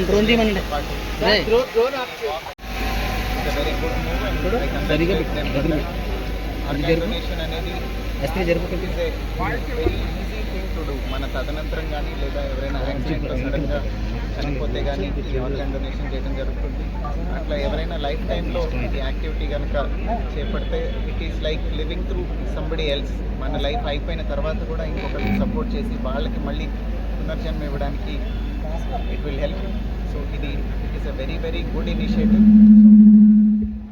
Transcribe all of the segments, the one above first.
Drone తీయమనండి. Very good move and organisation అనేది very easy thing to do. మన తదనంతరం కానీ లేదా ఎవరైనా యాక్సిడెంట్లో సడన్గా చనిపోతే కానీ ఈ ఆర్గన్ డొనేషన్ చేయడం జరుగుతుంది. అట్లా ఎవరైనా లైఫ్ టైంలో ఈ యాక్టివిటీ కనుక చేపడితే it is like living through somebody else. మన లైఫ్ అయిపోయిన తర్వాత కూడా ఇంకొకరికి సపోర్ట్ చేసి వాళ్ళకి మళ్ళీ పునర్జన్మ ఇవ్వడానికి it will help. So it is a very good initiative.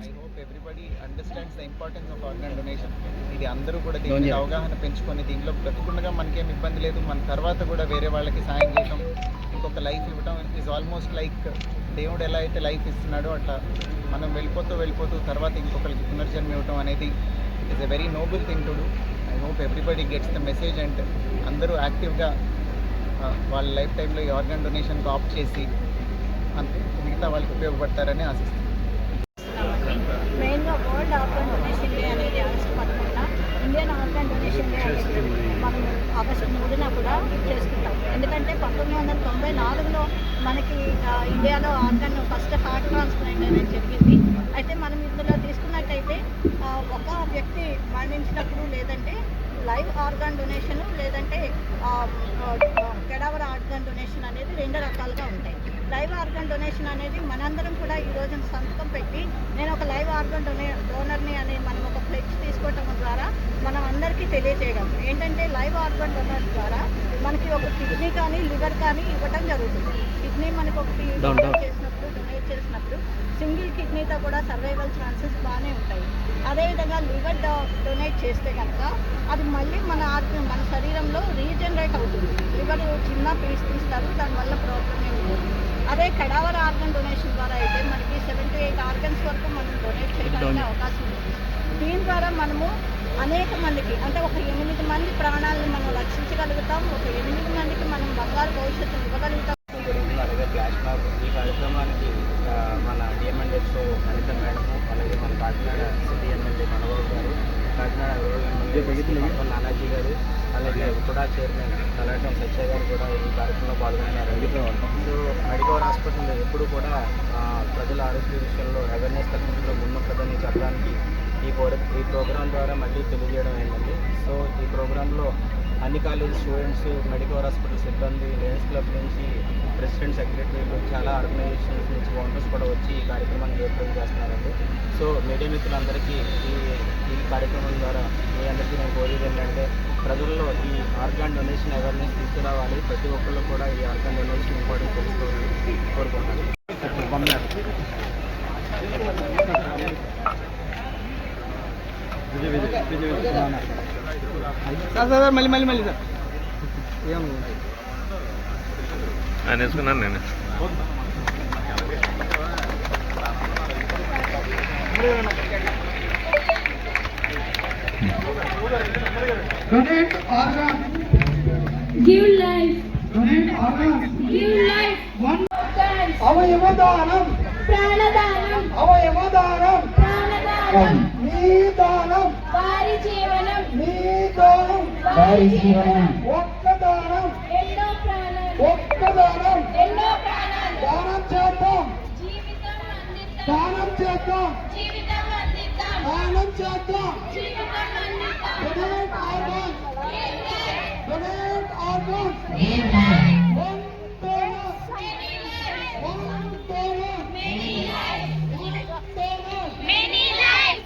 I hope everybody understands the importance of organ donation. ఇది అందరూ కూడా దీనికి అవగాహన పెంచుకొని దీనిలో బ్రతికుండగా మనకేం ఇబ్బంది లేదు, మన తర్వాత కూడా వేరే వాళ్ళకి సాయం చేయడం, ఇంకొక లైఫ్ ఇవ్వడం ఈజ్ ఆల్మోస్ట్ లైక్ దేవుడు ఎలా అయితే లైఫ్ ఇస్తున్నాడో అట్లా మనం వెళ్ళిపోతూ తర్వాత ఇంకొకరికి పునర్జన్మ ఇవ్వడం అనేది it is a very Nobel thing to do. I hope everybody gets the message and అందరూ యాక్టివ్గా వాళ్ళ లైఫ్ టైంలో ఈ ఆర్గన్ డొనేషన్కి ఆప్ట్ చేసి మిగతా వాళ్ళకి ఉపయోగపడతారని ఆశిస్తున్నాను. మెయిన్గా వరల్డ్ ఆర్గన్ డొనేషన్ డే అనేది ఆగస్టు 11న, ఇండియన్ ఆర్గన్ డొనేషన్ డే అనేది మనం ఆగస్టు 3న కూడా చేసుకుంటాం. ఎందుకంటే 1994లో మనకి ఇండియాలో ఆర్గన్ ఫస్ట్ హార్ట్ ట్రాన్స్ప్లాంట్ అనేది జరిగింది. అయితే మనం ఇందులో తీసుకున్నట్టయితే ఒక వ్యక్తి మరణించినప్పుడు లేదంటే లైవ్ ఆర్గాన్ డొనేషన్ లేదంటే కెడావర్ ఆర్గాన్ డొనేషన్ అనేది 2 రకాలుగా ఉంటాయి. లైవ్ ఆర్గాన్ డొనేషన్ అనేది మనందరం కూడా ఈ రోజున సంతకం పెట్టి నేను ఒక లైవ్ ఆర్గాన్ డోనర్ని అని మనం ఒక ఫ్లెక్స్ తీసుకోవటం ద్వారా మనం అందరికీ తెలియజేయగలం. ఏంటంటే లైవ్ ఆర్గాన్ డొనర్ ద్వారా మనకి ఒక కిడ్నీ కానీ లివర్ కానీ ఇవ్వటం జరుగుతుంది. కిడ్నీ మనకి ఒకటి డొనేట్ చేసినప్పుడు సింగిల్ కిడ్నీతో కూడా సర్వైవల్ ఛాన్సెస్ బాగానే ఉంటాయి. అదేవిధంగా లివర్ డొనేట్ చేస్తే కనుక అది మళ్ళీ మన శరీరంలో రీజనరేట్ అవుతుంది. లివర్ చిన్న పీస్ తీస్తారు, దానివల్ల ప్రాబ్లం ఏమి లేదు. అదే కడావర్ ఆర్గన్ డొనేషన్ ద్వారా అయితే మనకి 7 to 8 ఆర్గన్స్ వరకు మనం డొనేట్ చేయడానికి అవకాశం ఉంది. దీని ద్వారా మనము అనేక మందికి అంటే ఒక 8 మంది ప్రాణాలను మనం రక్షించగలుగుతాం. ఒక 8 మందికి మనం బంగారు భవిష్యత్తును ఇవ్వగలుగుతాం. అలాగే ఫ్లాష్ మాబ్ ఈ కార్యక్రమానికి మన డిఎంఎన్ఎస్ఓ అనిత మేడము, అలాగే మన కాకినాడ సిటీ ఎమ్మెల్యే మనోహర్ గారు, కాకినాడ రూరల్ ఎమ్మెల్యే నానాజీ గారు, అలాగే కూడా చైర్మన్ కలాటం సత్య గారు కూడా ఈ కార్యక్రమంలో పాల్గొన్నారు. సో మెడికవర్ హాస్పిటల్ ఎప్పుడు కూడా ప్రజల ఆరోగ్య విషయంలో అవేర్నెస్ కల్పించడంలో ముందుంటుందని చెప్పడానికి ఈ ప్రోగ్రాం ద్వారా మళ్ళీ తెలియజేయడం అయిందండి. సో ఈ ప్రోగ్రాంలో అన్ని కాలేజ్ స్టూడెంట్స్, మెడికవర్ హాస్పిటల్ సిబ్బంది, లయన్స్ క్లబ్ నుంచి ప్రెసిడెంట్, సెక్రటరీలు, చాలా ఆర్గనైజేషన్స్ నుంచి వాలంటీర్స్ కూడా వచ్చి ఈ కార్యక్రమాన్ని జయప్రదం చేస్తున్నారండి. సో మీడియా మిత్రులందరికీ ఈ కార్యక్రమం ద్వారా మీ అందరికీ నేను కోరేది ఏంటంటే ప్రజల్లో ఈ ఆర్గాన్ డొనేషన్ అవేర్నెస్ తీసుకురావాలి. ప్రతి ఒక్కళ్ళు కూడా ఈ ఆర్గాన్ డొనేషన్ ఇంపార్టెన్స్ తెలుసుకోవాలని కోరుకుంటున్నాను. సార్ మళ్ళీ సార్ ఆయన వేసుకున్నాను నేను. Donate organ. Give life. Donate organ. Give life. One. అవయవదానం. ప్రాణదానం. అవయవదానం. ప్రాణదానం. నీదానం. వారి జీవనం. నీదానం. వారి జీవనం. ఒక్క దానం. ఎన్నో ప్రాణాలు. ఒక్క దానం. ఎన్నో ప్రాణాలు. దానం చేద్దాం. జీవితం అందిద్దాం. దానం చేద్దాం. జీవితం అందిద్దాం. దానం చేద్దాం. జీవితం అందిద్దాం. Donate organ. Donate organ. One donor. One donor. Many lives. One donor. Many lives.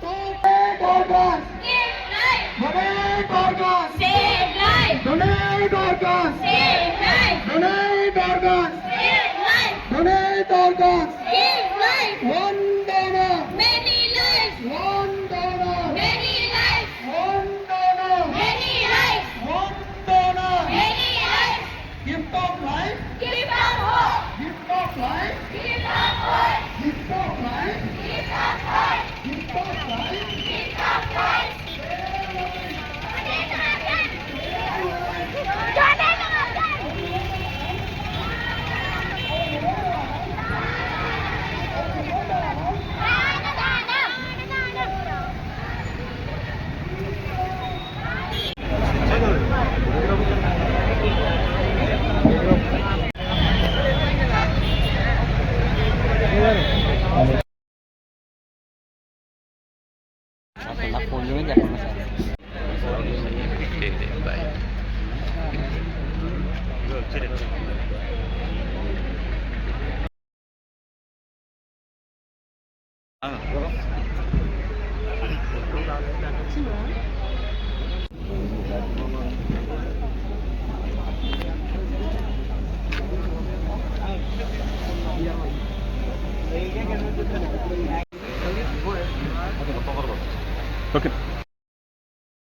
Donate organ. Give life. Donate organ. Save life. Donate organ. Save life. Donate organ. Save life. Donate organ. Give life. One donor. Many lives. One donor. Many lives. One donor. Many lives. One donor. Many lives. Gift of life. Give up hope. Gift of life. Give